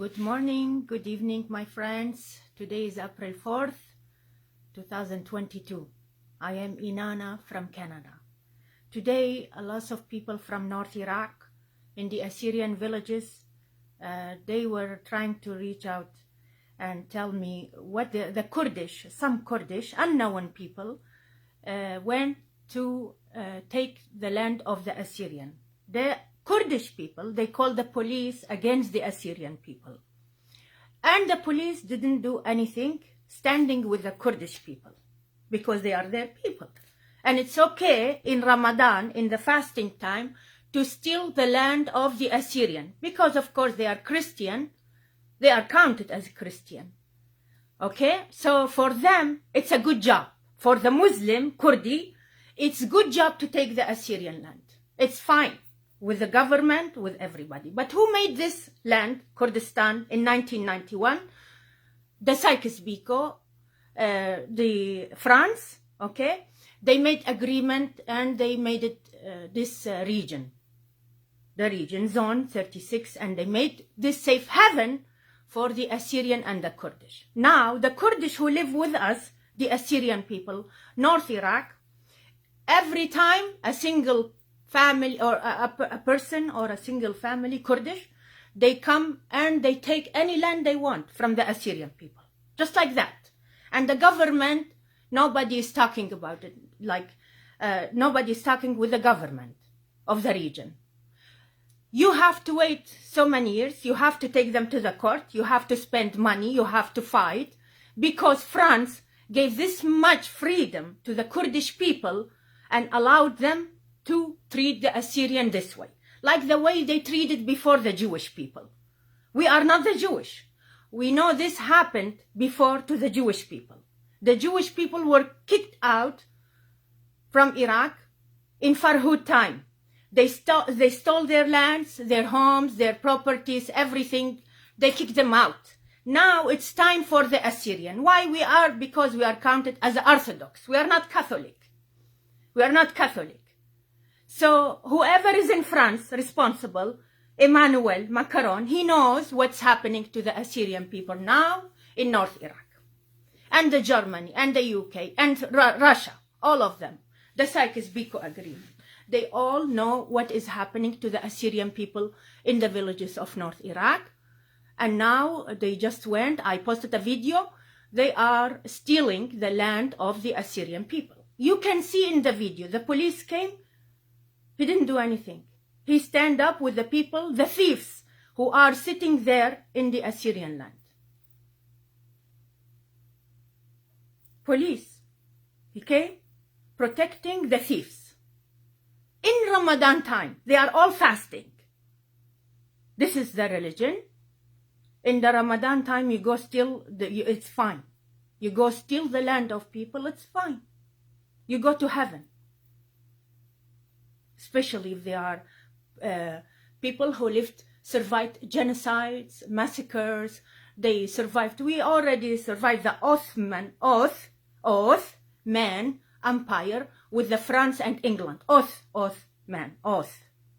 Good morning, good evening, my friends. Today is April 4th, 2022. I am Inanna from Canada. Today, a lot of people from North Iraq in the Assyrian villages, they were trying to reach out and tell me what the Kurdish, some Kurdish, unknown people, went to take the land of the Assyrian. The Kurdish people, they called the police against the Assyrian people. And the police didn't do anything standing with the Kurdish people because they are their people. And it's okay in Ramadan, in the fasting time, to steal the land of the Assyrian because, of course, they are Christian. They are counted as Christian. Okay? So for them, it's a good job. For the Muslim, Kurdi, it's a good job to take the Assyrian land. It's fine. With the government, with everybody. But who made this land, Kurdistan, in 1991? The Sykes-Picot, the France, okay? They made agreement and they made it this region, the region, zone 36, and they made this safe haven for the Assyrian and the Kurdish. Now, the Kurdish who live with us, the Assyrian people, North Iraq, every time a single family or a person or a single family, Kurdish, they come and they take any land they want from the Assyrian people. Just like that. And the government, nobody is talking about it. Like, nobody is talking with the government of the region. You have to wait so many years. You have to take them to the court. You have to spend money. You have to fight. Because France gave this much freedom to the Kurdish people and allowed them to treat the Assyrian this way, like the way they treated before the Jewish people. We are not the Jewish. We know this happened before to the Jewish people. The Jewish people were kicked out from Iraq in Farhud time. They stole their lands, their homes, their properties, everything. They kicked them out. Now it's time for the Assyrian. Why we are? Because we are counted as Orthodox. We are not Catholic. We are not Catholic. So whoever is in France responsible, Emmanuel Macron, he knows what's happening to the Assyrian people now in North Iraq. And the Germany, and the UK, and Russia, all of them. The Sykes-Picot agreement. They all know what is happening to the Assyrian people in the villages of North Iraq. And now they just went, I posted a video, they are stealing the land of the Assyrian people. You can see in the video, the police came. He didn't do anything. He stand up with the people, the thieves, who are sitting there in the Assyrian land. Police, okay, protecting the thieves. In Ramadan time, they are all fasting. This is the religion. In the Ramadan time, you go steal, it's fine. You go steal the land of people, it's fine. You go to heaven. Especially if they are people who survived genocides, massacres. They survived. We already survived the Ottoman Empire with the France and England. Ottoman.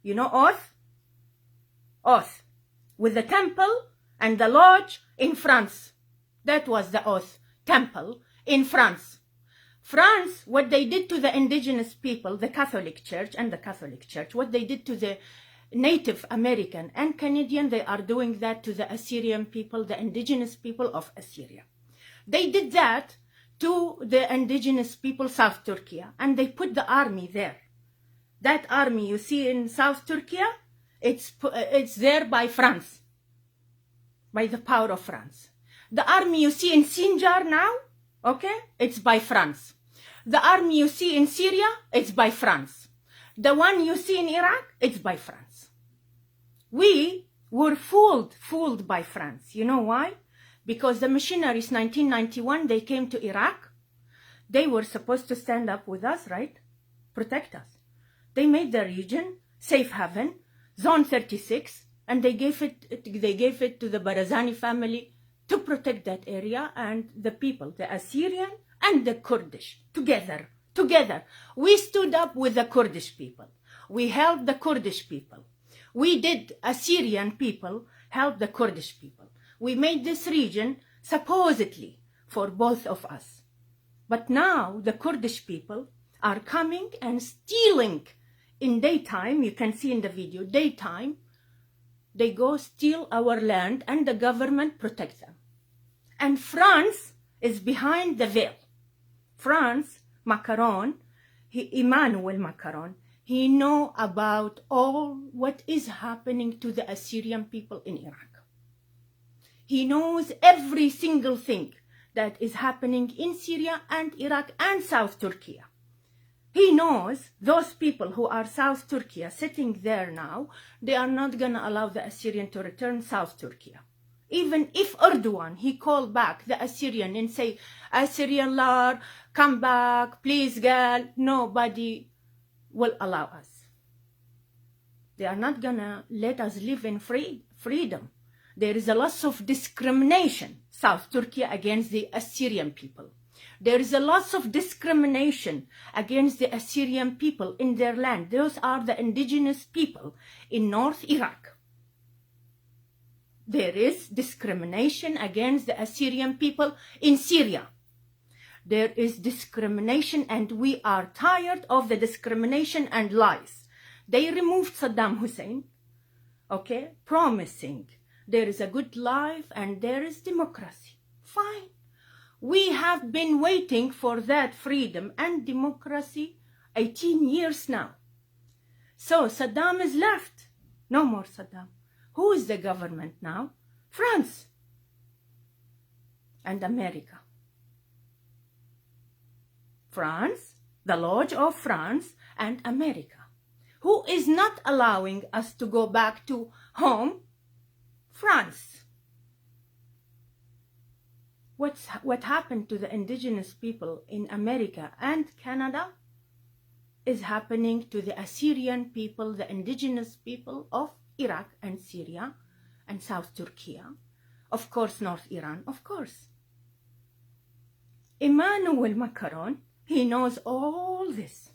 You know Oth. With the temple and the lodge in France. That was the Oth temple in France. France, what they did to the indigenous people, the Catholic Church and the Catholic Church, what they did to the Native American and Canadian, they are doing that to the Assyrian people, the indigenous people of Assyria. They did that to the indigenous people, South Turkey, and they put the army there. That army you see in South Turkey, it's there by France, by the power of France. The army you see in Sinjar now, okay, it's by France. The army you see in Syria, it's by France. The one you see in Iraq, it's by France. We were fooled by France. You know why? Because the missionaries, 1991, they came to Iraq. They were supposed to stand up with us, right? Protect us. They made the region safe haven, zone 36, and they gave it to the Barazani family to protect that area and the people, the Assyrian and the Kurdish, together. We stood up with the Kurdish people. We helped the Kurdish people. We did Assyrian people help the Kurdish people. We made this region supposedly for both of us. But now the Kurdish people are coming and stealing in daytime. You can see in the video, daytime, they go steal our land and the government protects them. And France is behind the veil. France, Macron, Emmanuel Macron, he know about all what is happening to the Assyrian people in Iraq. He knows every single thing that is happening in Syria and Iraq and South Turkey. He knows those people who are South Turkey sitting there now, they are not going to allow the Assyrian to return South Turkey. Even if Erdogan, he called back the Assyrian and say, Assyrian Lord, come back, please girl, nobody will allow us. They are not going to let us live in freedom. There is a lot of discrimination, South Turkey, against the Assyrian people. There is a lot of discrimination against the Assyrian people in their land. Those are the indigenous people in North Iraq. There is discrimination against the Assyrian people in Syria. There is discrimination, and we are tired of the discrimination and lies. They removed Saddam Hussein, okay, promising there is a good life and there is democracy. Fine. We have been waiting for that freedom and democracy 18 years now. So Saddam is left. No more Saddam. Who is the government now? France and America. France, the Lodge of France and America. Who is not allowing us to go back to home? France. What happened to the indigenous people in America and Canada is happening to the Assyrian people, the indigenous people of Iraq and Syria and South Turkey. Of course, North Iran, of course. Emmanuel Macron, he knows all this.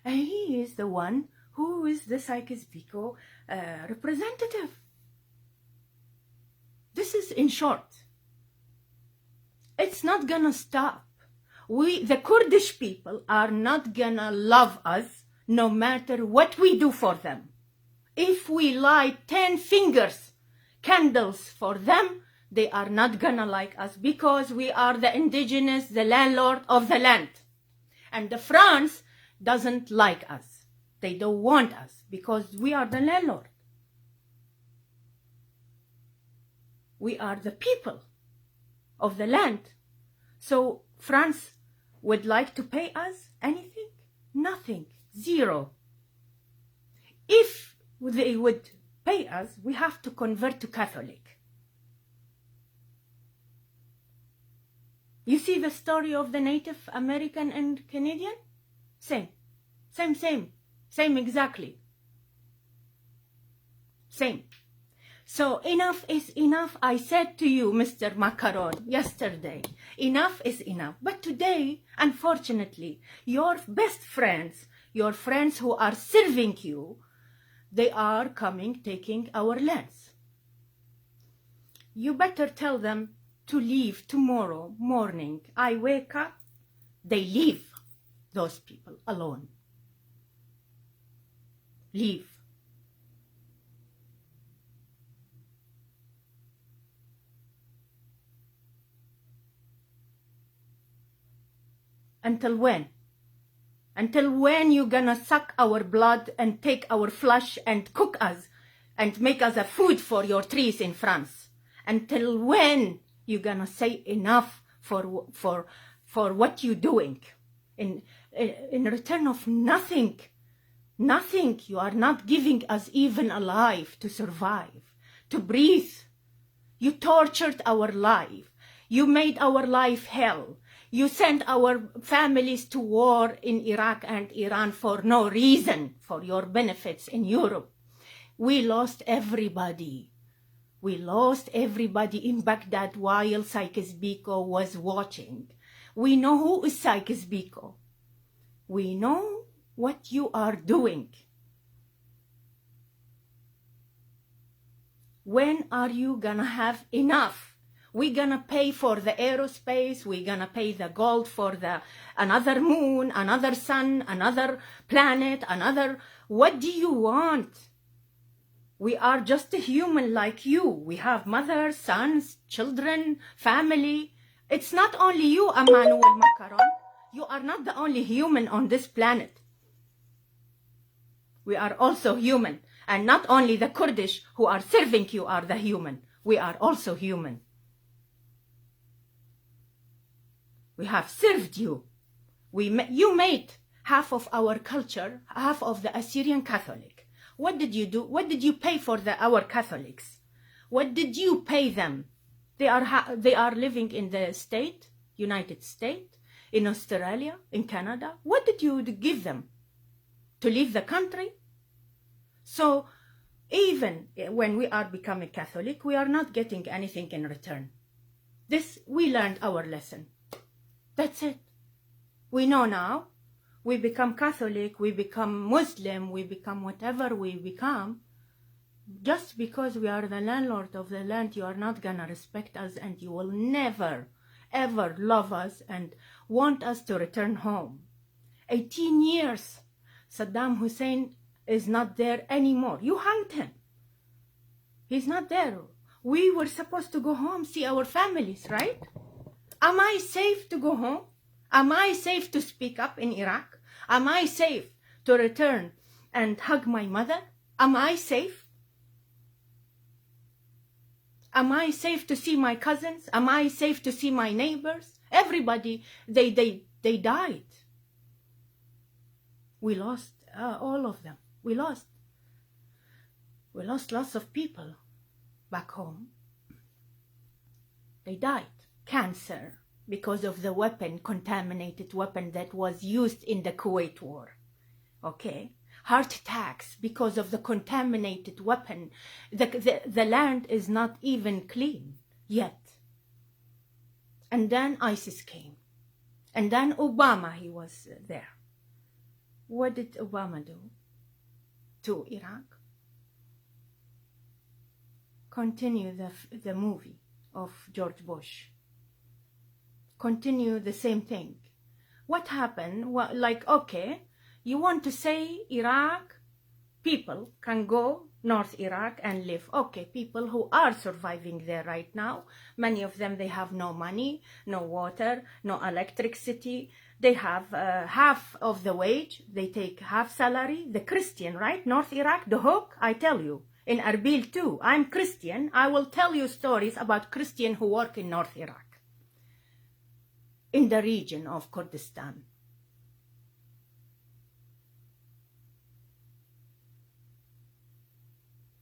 And he is the one who is the Sykes-Picot representative. This is in short. It's not gonna stop. The Kurdish people are not gonna love us no matter what we do for them. If we light 10 fingers candles for them, they are not gonna like us because we are the indigenous, the landlord of the land. And the France doesn't like us. They don't want us because we are the landlord. We are the people of the land. So France would like to pay us anything? Nothing. Zero. If they would pay us, we have to convert to Catholic. You see the story of the Native American and Canadian? Same exactly. Same. So enough is enough. I said to you, Mr. Macron, yesterday, enough is enough. But today, unfortunately, your best friends, your friends who are serving you, they are coming, taking our lands. You better tell them to leave tomorrow morning. I wake up, they leave, those people alone. Leave. Until when? Until when you gonna suck our blood and take our flesh and cook us and make us a food for your trees in France? Until when you gonna say enough for what you doing? In return of nothing. Nothing. You are not giving us even a life to survive, to breathe. You tortured our life. You made our life hell. You sent our families to war in Iraq and Iran for no reason, for your benefits in Europe. We lost everybody. We lost everybody in Baghdad while Sykes-Picot was watching. We know who is Sykes-Picot. We know what you are doing. When are you gonna have enough? We're gonna pay for the aerospace, we're gonna pay the gold for another moon, another sun, another planet, another... What do you want? We are just a human like you. We have mothers, sons, children, family. It's not only you, Emmanuel Macron. You are not the only human on this planet. We are also human. And not only the Kurdish who are serving you are the human. We are also human. We have served you. You made half of our culture, half of the Assyrian Catholic. What did you do? What did you pay for our Catholics? What did you pay them? They are living in the state, United States, in Australia, in Canada. What did you give them? To leave the country? So even when we are becoming Catholic, we are not getting anything in return. We learned our lesson. That's it. We know now. We become Catholic, we become Muslim, we become whatever we become. Just because we are the landlord of the land, you are not gonna respect us, and you will never, ever love us and want us to return home. 18 years, Saddam Hussein is not there anymore. You hanged him. He's not there. We were supposed to go home, see our families, right? Am I safe to go home? Am I safe to speak up in Iraq? Am I safe to return and hug my mother? Am I safe? Am I safe to see my cousins? Am I safe to see my neighbors? Everybody, they died. We lost all of them. We lost lots of people back home. They died. Cancer. Because of the contaminated weapon that was used in the Kuwait war. Okay? Heart attacks because of the contaminated weapon. The land is not even clean yet. And then ISIS came. And then Obama, he was there. What did Obama do to Iraq? Continue the movie of George Bush. Continue the same thing. What happened? Well, like, okay, you want to say Iraq, people can go North Iraq and live. Okay, people who are surviving there right now, many of them, they have no money, no water, no electricity. They have half of the wage. They take half salary. The Christian, right? North Iraq, the hook, I tell you. In Erbil too. I'm Christian. I will tell you stories about Christian who work in North Iraq. In the region of Kurdistan.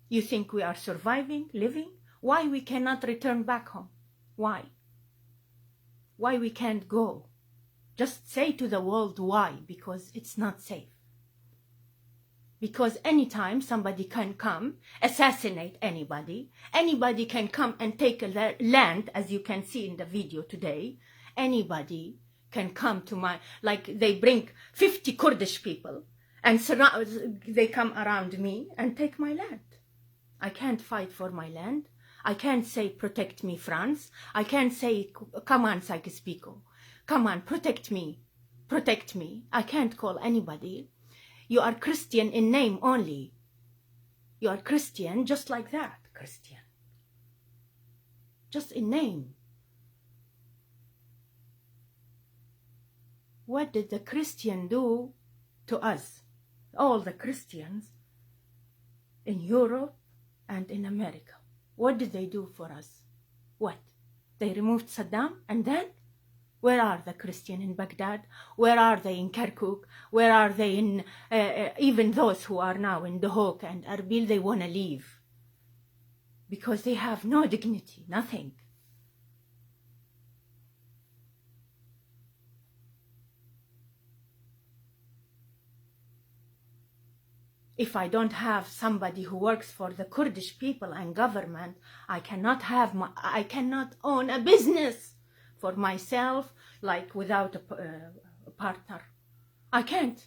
You think we are surviving, living? Why we cannot return back home? Why? Why we can't go? Just say to the world why, because it's not safe. Because anytime somebody can come, assassinate anybody, anybody can come and take a land, as you can see in the video today. Anybody can come to like they bring 50 Kurdish people and they come around me and take my land. I can't fight for my land. I can't say, protect me, France. I can't say, come on, Sykes-Picot. Come on, protect me. Protect me. I can't call anybody. You are Christian in name only. You are Christian just like that, Christian. Just in name. What did the Christian do to us? All the Christians in Europe and in America. What did they do for us? What? They removed Saddam, and then? Where are the Christians in Baghdad? Where are they in Kirkuk? Where are they in, even those who are now in Duhok and Erbil, they want to leave. Because they have no dignity, nothing. If I don't have somebody who works for the Kurdish people and government, I cannot own a business for myself, like without a partner. I can't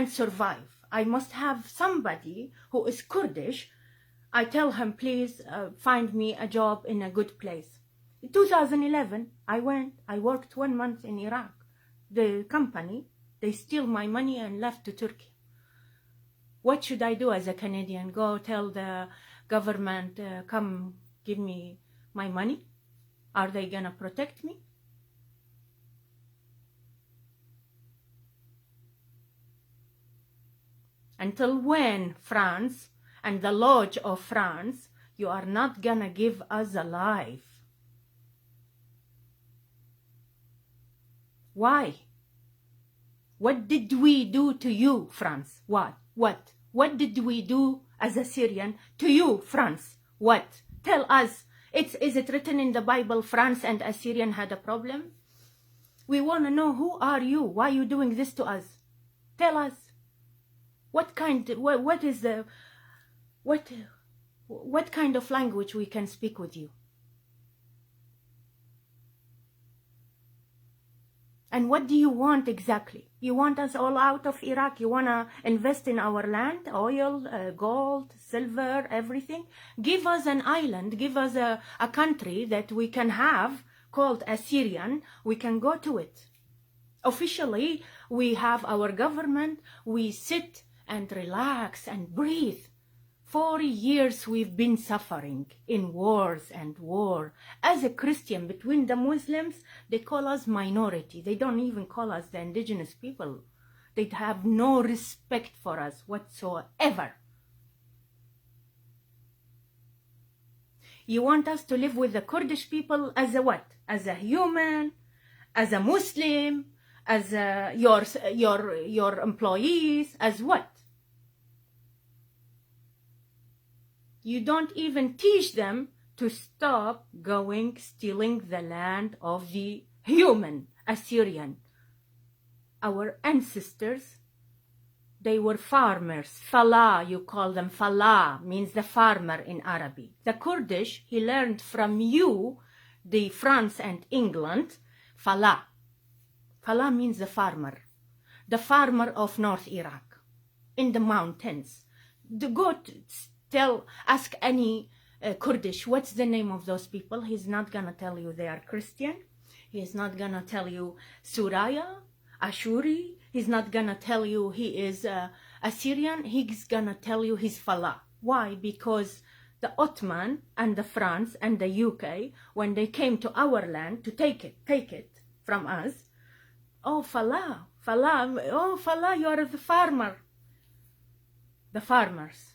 survive. I must have somebody who is Kurdish. I tell him, please find me a job in a good place. In 2011, I worked 1 month in Iraq. The company, they steal my money and left to Turkey. What should I do as a Canadian? Go tell the government, come give me my money? Are they gonna protect me? Until when, France and the Lodge of France, you are not gonna give us alive? Why? What did we do to you, France? What? What did we do as Assyrian to you, France? What? Tell us. Is it written in the Bible France and Assyrian had a problem? We want to know, who are you? Why are you doing this to us? Tell us. What kind of language we can speak with you? And what do you want exactly? You want us all out of Iraq? You want to invest in our land, oil, gold, silver, everything? Give us an island, give us a country that we can have called Assyrian. We can go to it. Officially, we have our government. We sit and relax and breathe. 40 years we've been suffering in wars and war. As a Christian, between the Muslims, they call us minority. They don't even call us the indigenous people. They have no respect for us whatsoever. You want us to live with the Kurdish people as a what? As a human, as a Muslim, as your employees, as what? You don't even teach them to stop stealing the land of the human Assyrian. Our ancestors, they were farmers. Falah, you call them. Falah means the farmer in Arabic. The Kurdish, he learned from you, the France and England, Falah. Falah means the farmer of North Iraq, in the mountains. The goat. Ask any Kurdish, what's the name of those people? He's not gonna tell you they are Christian. He's not gonna tell you Suraya, Ashuri. He's not gonna tell you he is Assyrian. He's gonna tell you he's Falah. Why? Because the Ottoman and the France and the UK, when they came to our land to take it from us, oh Falah, oh Falah, you are the farmer. The farmers.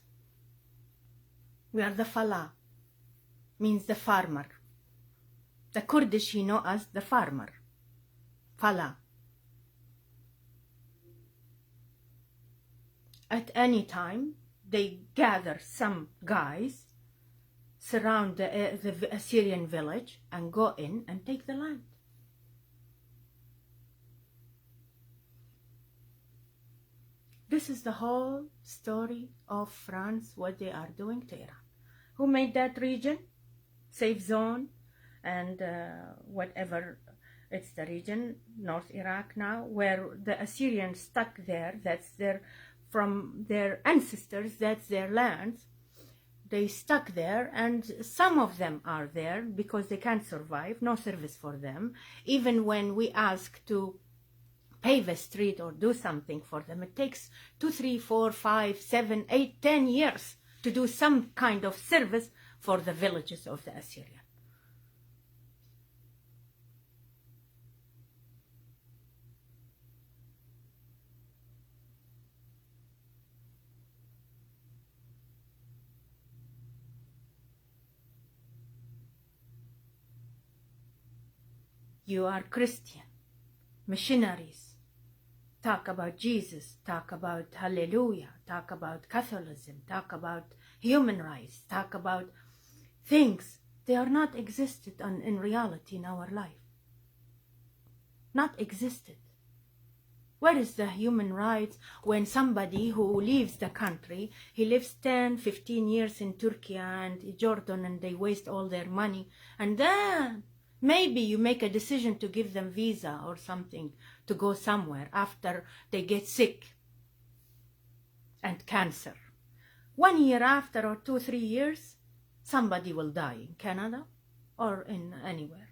We are the Falah, means the farmer. The Kurdish, he know us, the farmer. Falah. At any time, they gather some guys, surround the Assyrian village, and go in and take the land. This is the whole story of France, what they are doing to Iran. Who made that region? Safe zone and whatever, it's the region, North Iraq now, where the Assyrians stuck there. That's from their ancestors, that's their land. They stuck there, and some of them are there because they can't survive, no service for them. Even when we ask to pave a street or do something for them, it takes 2, 3, 4, 5, 7, 8, 10 years to do some kind of service for the villages of the Assyrian. You are Christian, missionaries. Talk about Jesus, talk about hallelujah, talk about Catholicism, talk about human rights, talk about things. They are not existed in reality in our life. Not existed. Where is the human rights when somebody who leaves the country, he lives 10, 15 years in Turkey and Jordan, and they waste all their money, and then maybe you make a decision to give them visa or something to go somewhere after they get sick and cancer. 1 year after, or 2, 3 years, somebody will die in Canada or in anywhere.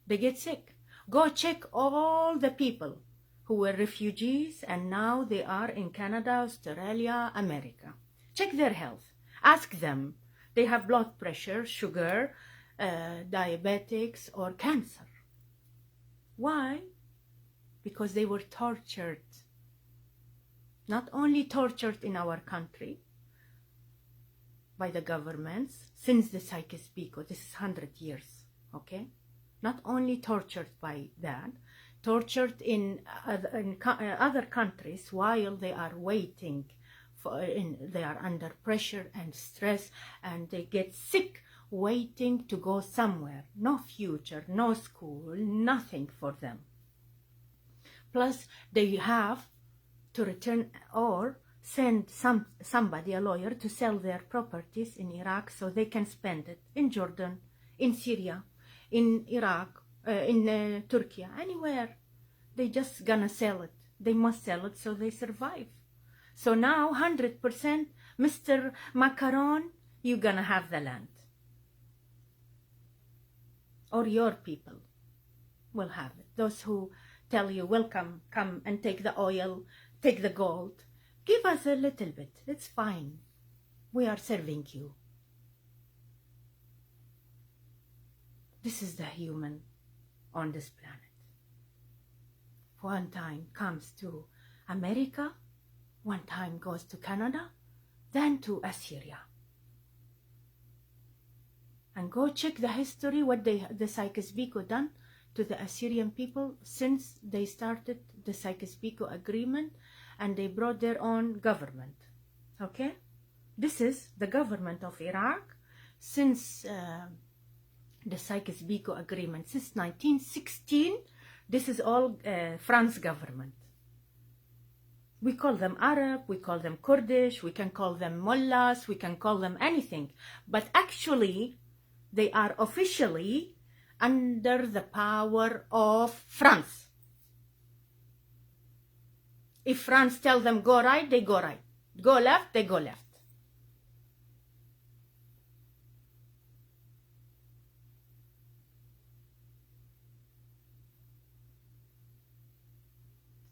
They get sick. Go check all the people who were refugees and now they are in Canada, Australia, America. Check their health. Ask them. They have blood pressure, sugar, diabetics, or cancer. Why? Because they were tortured. Not only tortured in our country by the governments since the Sykes-Picot, this is 100 years, okay? Not only tortured by that, tortured in other countries while they are waiting they are under pressure and stress, and they get sick waiting to go somewhere. No future, no school, nothing for them. Plus they have to return or send somebody, a lawyer, to sell their properties in Iraq so they can spend it in Jordan, in Syria, in Iraq, in Turkey, anywhere. They just gonna sell it. They must sell it so they survive. So now 100%, Mr. Macron, you're gonna have the land. Or your people will have it. Those who tell you, welcome, come and take the oil, take the gold. Give us a little bit, it's fine. We are serving you. This is the human on this planet. One time comes to America, one time goes to Canada, then to Assyria. And go check the history, what the Sykes-Picot done to the Assyrian people since they started the Sykes-Picot agreement and they brought their own government. Okay? This is the government of Iraq since the Sykes-Picot agreement, since 1916. This is all France government. We call them Arab, we call them Kurdish, we can call them mullahs, we can call them anything. But actually, they are officially under the power of France. If France tell them go right, they go right. Go left, they go left.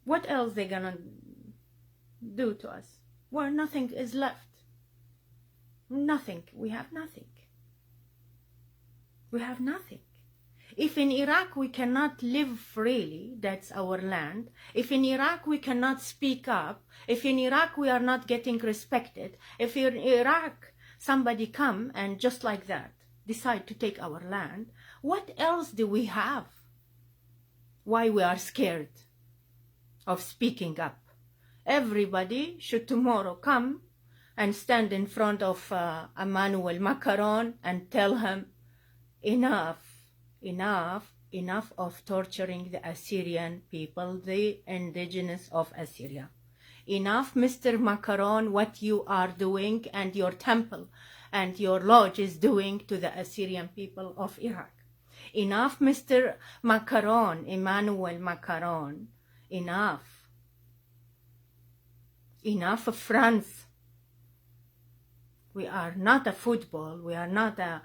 What else they gonna do to us? Well, nothing is left. Nothing. We have nothing. We have nothing. If in Iraq we cannot live freely, that's our land. If in Iraq we cannot speak up, if in Iraq we are not getting respected, if in Iraq somebody come and just like that decide to take our land, what else do we have? Why we are scared of speaking up? Everybody should tomorrow come and stand in front of Emmanuel Macron and tell him, enough, enough, enough of torturing the Assyrian people, the indigenous of Assyria. Enough, Mr. Macron, what you are doing and your temple and your lodge is doing to the Assyrian people of Iraq. Enough, Mr. Macron, Emmanuel Macron, enough. Enough of France. We are not a football. We are not a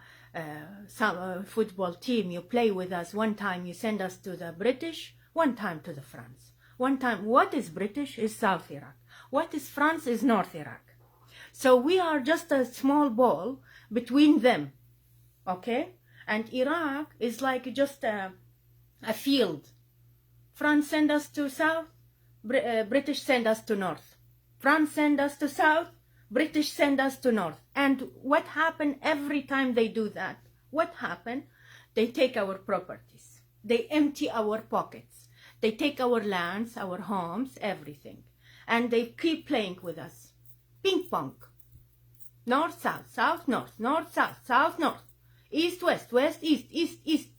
football team. You play with us. One time you send us to the British, one time to the France. One time, what is British is South Iraq. What is France is North Iraq. So we are just a small ball between them, okay? And Iraq is like just a field. France send us to South, British send us to North. France send us to South, British send us to North. And what happened every time they do that? What happened? They take our properties. They empty our pockets. They take our lands, our homes, everything. And they keep playing with us. Ping pong. North, south, south, north, north, south, south, north. East, west, west, east, east, east.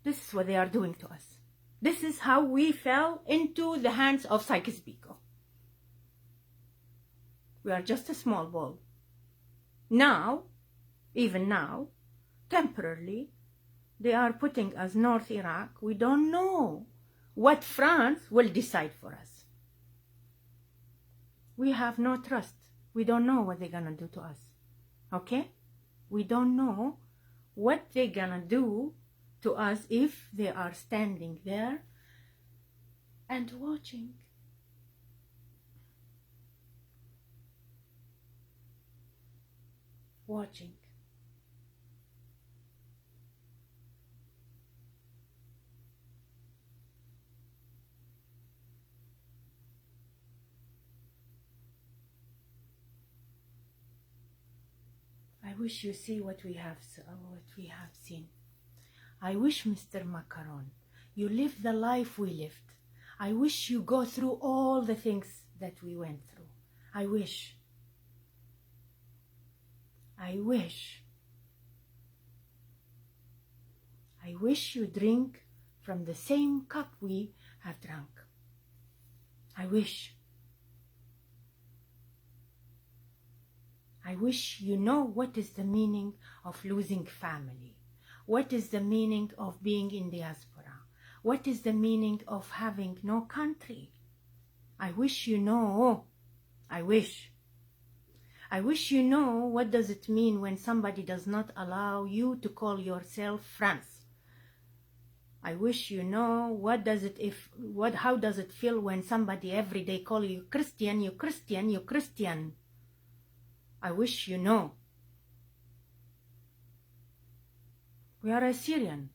This is what they are doing to us. This is how we fell into the hands of Sykes-Picot. We are just a small ball. Now, even now, temporarily, they are putting us North Iraq. We don't know what France will decide for us. We have no trust We don't know what they're gonna do to us. Okay? We don't know what they're gonna do to us if they are standing there and watching. Watching. I wish you see what we have seen. I wish, Mr. Macron, you live the life we lived. I wish you go through all the things that we went through. I wish. I wish. I wish you drink from the same cup we have drunk. I wish. I wish you know what is the meaning of losing family. What is the meaning of being in diaspora? What is the meaning of having no country? I wish you know. I wish. I wish you know what does it mean when somebody does not allow you to call yourself France. I wish you know how does it feel when somebody every day call you Christian, you Christian, you Christian. I wish you know. We are Assyrian.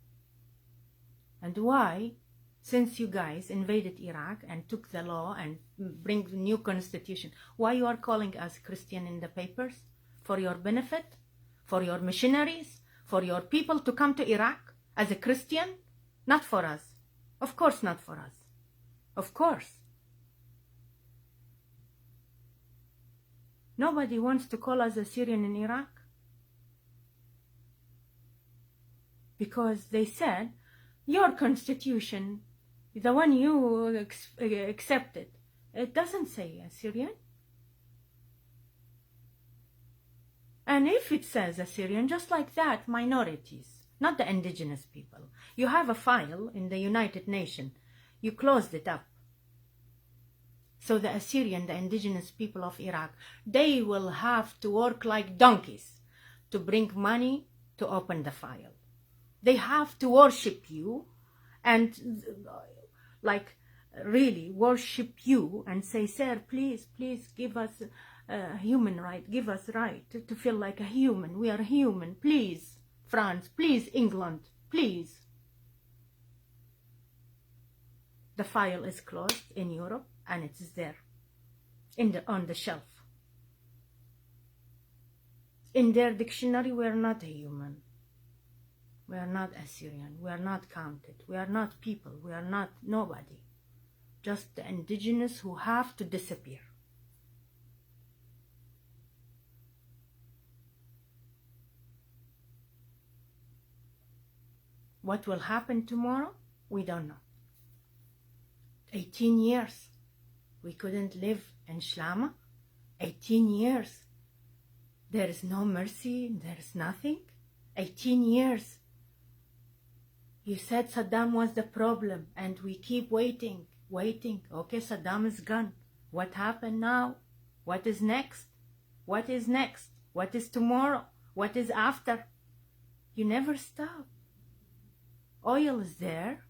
And why, since you guys invaded Iraq and took the law and bring the new constitution, why you are calling us Christian in the papers? For your benefit? For your missionaries? For your people to come to Iraq as a Christian? Not for us. Of course not for us. Of course. Nobody wants to call us Assyrian in Iraq. Because they said, your constitution, the one you accepted, it doesn't say Assyrian. And if it says Assyrian, just like that, minorities, not the indigenous people. You have a file in the United Nations. You closed it up. So the Assyrian, the indigenous people of Iraq, they will have to work like donkeys to bring money to open the file. They have to worship you and like really worship you and say, sir, please give us a human right, give us right to feel like a human. We are human, please, France, please, England, please. The file is closed in Europe and it is there on the shelf. In their dictionary, we are not a human. We are not Assyrian. We are not counted. We are not people. We are not nobody. Just the indigenous who have to disappear. What will happen tomorrow? We don't know. 18 years. We couldn't live in Shlama. 18 years. There is no mercy. There is nothing. 18 years. You said Saddam was the problem and we keep waiting. Okay, Saddam is gone. What happened now? What is next? What is next? What is tomorrow? What is after? You never stop. Oil is there.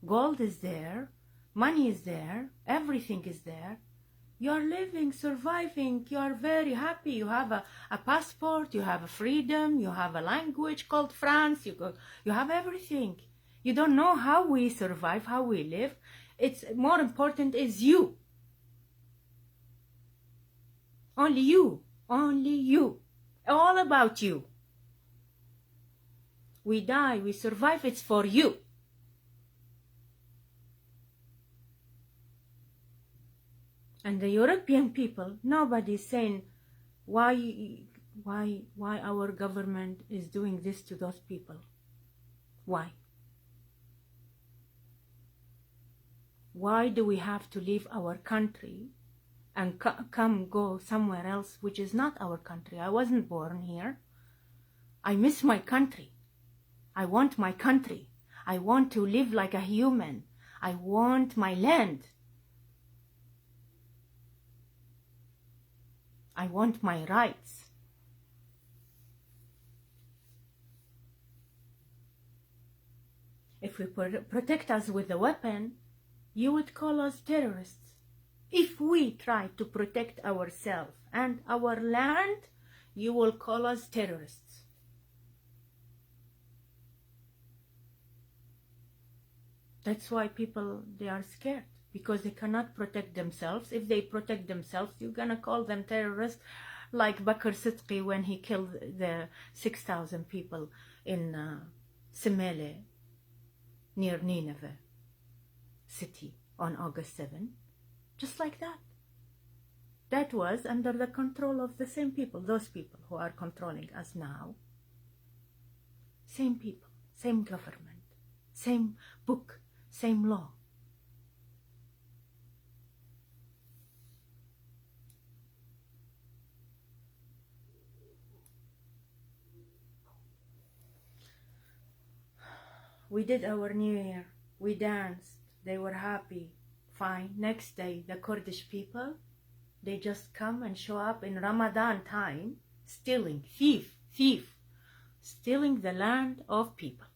Gold is there. Money is there. Everything is there. You are living, surviving. You are very happy. You have a passport. You have a freedom. You have a language called France. You have everything. You don't know how we survive, how we live. It's more important is you. Only you. Only you. All about you. We die, we survive, it's for you. And the European people, nobody is saying why our government is doing this to those people. Why? Why do we have to leave our country and go somewhere else which is not our country? I wasn't born here. I miss my country. I want my country. I want to live like a human. I want my land. I want my rights. If we protect us with a weapon, you would call us terrorists. If we try to protect ourselves and our land, you will call us terrorists. That's why people, they are scared, because they cannot protect themselves. If they protect themselves, you're gonna call them terrorists, like Bakr Sidqi when he killed the 6,000 people in Semele, near Nineveh city on August 7. Just like that. That was under the control of the same people, those people who are controlling us now. Same people, same government, same book, same law. We did our New Year, we danced, they were happy, fine. Next day, the Kurdish people, they just come and show up in Ramadan time, stealing, thief, stealing the land of people.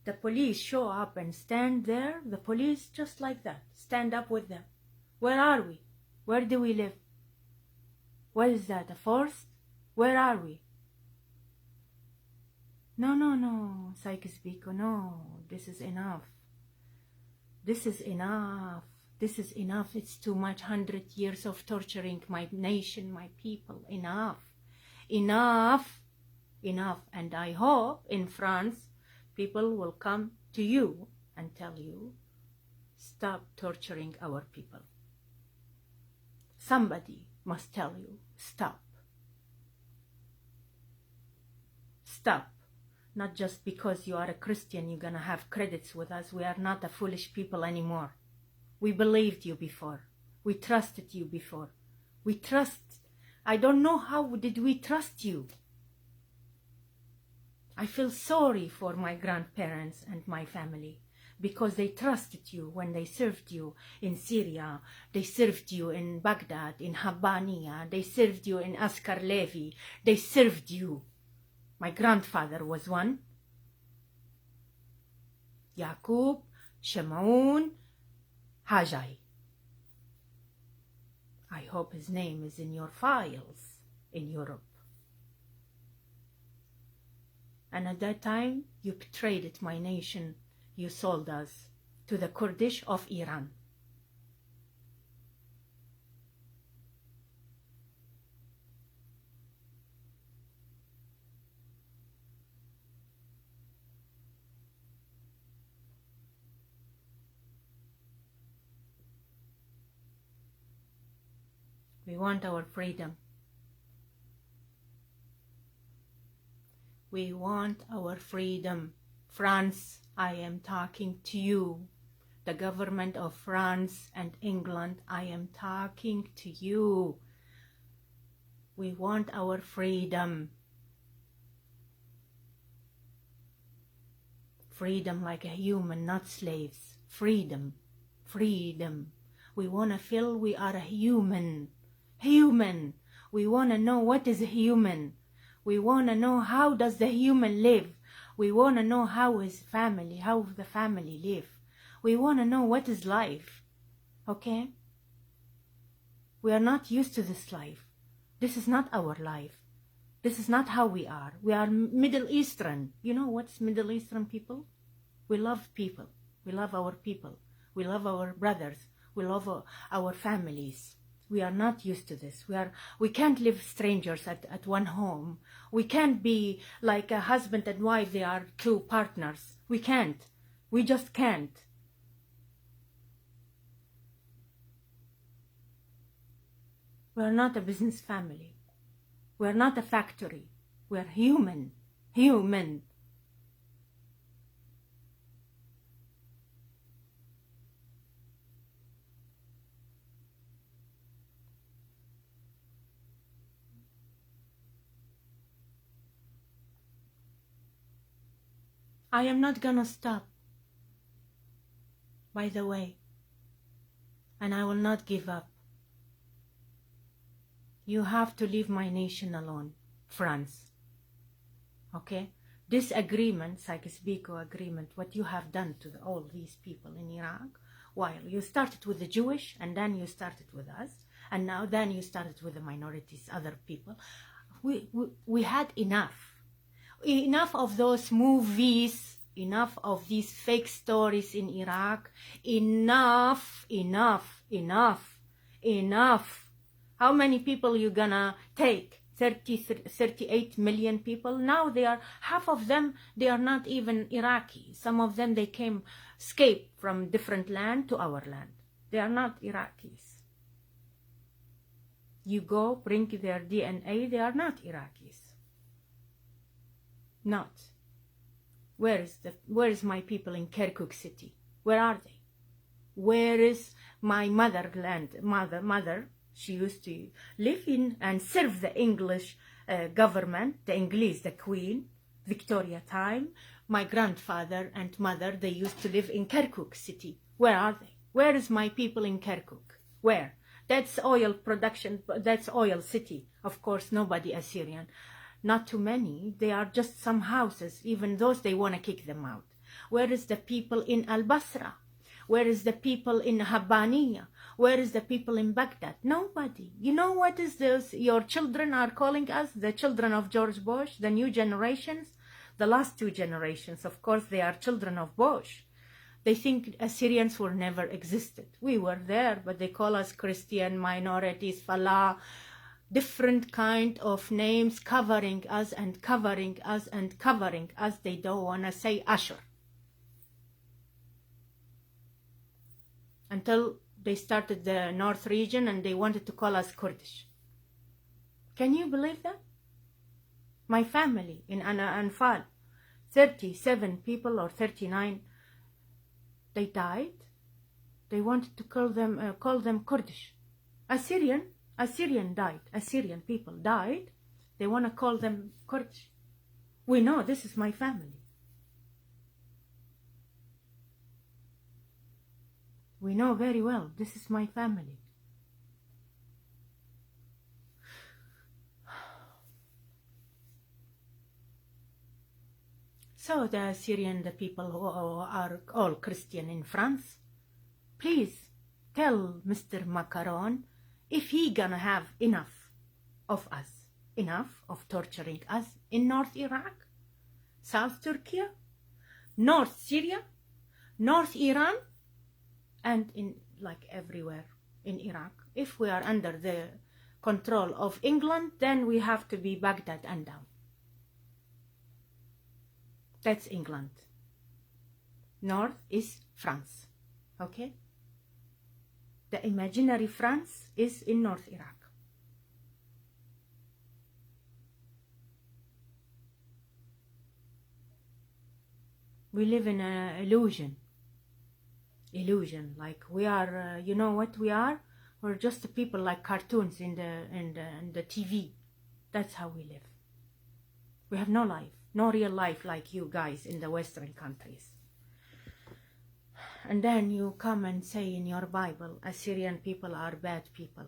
The police show up and stand there, the police just like that, stand up with them. Where are we? Where do we live? What is that, a forest? Where are we? No, Sykes-Picot, no, this is enough. This is enough. This is enough. It's too much. 100 years of torturing my nation, my people. Enough. Enough. Enough. And I hope in France, people will come to you and tell you, stop torturing our people. Somebody must tell you, stop. Stop. Not just because you are a Christian, you're gonna have credits with us. We are not a foolish people anymore. We believed you before. We trusted you before. We trust. I don't know how did we trust you. I feel sorry for my grandparents and my family, because they trusted you when they served you in Syria. They served you in Baghdad, in Habbaniya. They served you in Askar Levy. They served you. My grandfather was one. Yaqub, Shemaun, Hajai. I hope his name is in your files in Europe. And at that time, you betrayed it, my nation. You sold us to the Kurdish of Iran. We want our freedom. We want our freedom. France, I am talking to you. The government of France and England, I am talking to you. We want our freedom. Freedom like a human, not slaves. Freedom. Freedom. We want to feel we are a human. Human. We want to know what is a human. We want to know how does the human live. We want to know how his family, how the family live. We want to know what is life. Okay? We are not used to this life. This is not our life. This is not how we are. We are Middle Eastern. You know what's Middle Eastern people? We love people. We love our people. We love our brothers. We love our families. We are not used to this. We can't live strangers at one home. We can't be like a husband and wife. They are two partners. We can't. We just can't. We are not a business family. We are not a factory. We are human. Human. I am not gonna stop, by the way, and I will not give up. You have to leave my nation alone, France. Okay? This agreement, Sykes-Picot agreement, what you have done to all these people in Iraq, while you started with the Jewish, and then you started with us, and now then you started with the minorities, other people. We had enough. Enough of those movies, enough of these fake stories in Iraq. Enough, enough, enough, enough. How many people you gonna take? 38 million people. Now they are, half of them, they are not even Iraqi. Some of them, they escaped from different land to our land. They are not Iraqis. You go, bring their DNA, they are not Iraqis. Not. Where is my people in Kirkuk city? Where are they? Where is my motherland? Mother, she used to live in and serve the English government, the English, the Queen, Victoria time. My grandfather and mother, they used to live in Kirkuk city. Where are they? Where is my people in Kirkuk? Where? That's oil production, that's oil city. Of course, nobody Assyrian. Not too many. They are just some houses. Even those, they want to kick them out. Where is the people in Al-Basra? Where is the people in Habbaniya? Where is the people in Baghdad? Nobody. You know what is this? Your children are calling us, the children of George Bush, the new generations, the last two generations. Of course, they are children of Bush. They think Assyrians were never existed. We were there, but they call us Christian minorities, Falah, different kind of names covering us and covering us and covering us. They don't want to say Ashur. Until they started the North region and they wanted to call us Kurdish. Can you believe that? My family in Anfal, 37 people or 39, they died. They wanted to call them Kurdish. Assyrian died. Assyrian people died. They want to call them Kurdish. We know this is my family. We know very well this is my family. So the Assyrian, the people who are all Christian in France, please tell Mr. Macron if he gonna have enough of us, enough of torturing us in North Iraq, South Turkey, North Syria, North Iran, and in like everywhere in Iraq. If we are under the control of England, then we have to be Baghdad and down. That's England. North is France. Okay? The imaginary France is in North Iraq. We live in an illusion. Illusion, like we are, you know what we are? We're just people like cartoons in the TV. That's how we live. We have no life, no real life like you guys in the Western countries. And then you come and say in your Bible, Assyrian people are bad people.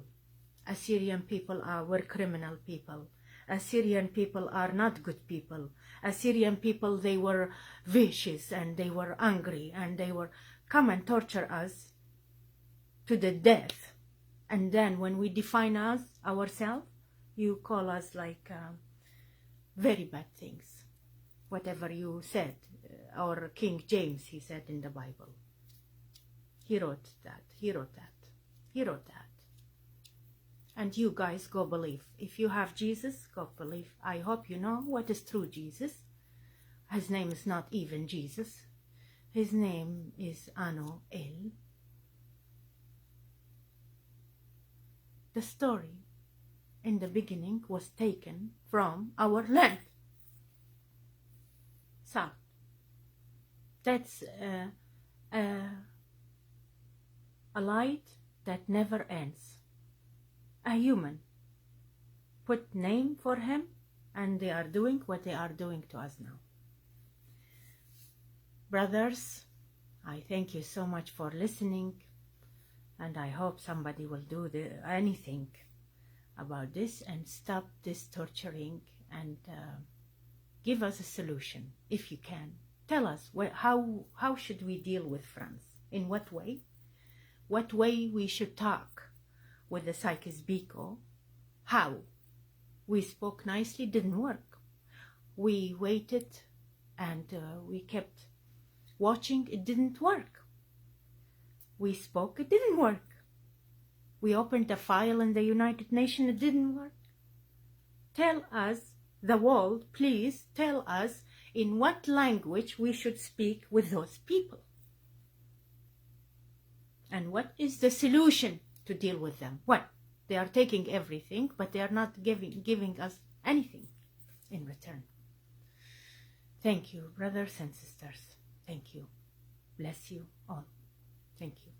Assyrian people were criminal people. Assyrian people are not good people. Assyrian people, they were vicious and they were angry and they were come and torture us to the death. And then when we define ourselves, you call us like very bad things. Whatever you said, or King James, he said in the Bible. He wrote that, he wrote that, he wrote that. And you guys go believe. If you have Jesus, go believe. I hope you know what is true Jesus. His name is not even Jesus. His name is Ano El. The story in the beginning was taken from our land. South. That's a light that never ends. A human put name for him, and they are doing what they are doing to us now. Brothers, I thank you so much for listening, and I hope somebody will do anything. about this and stop this torturing, and give us a solution if you can. Tell us how should we deal with France? In what way? What way we should talk with the Sykes-Picot? How? We spoke nicely, didn't work. We waited and we kept watching, it didn't work. We spoke, it didn't work. We opened a file in the United Nations, it didn't work. Tell us, the world, please tell us in what language we should speak with those people. And what is the solution to deal with them? What? They are taking everything, but they are not giving us anything in return. Thank you, brothers and sisters. Thank you. Bless you all. Thank you.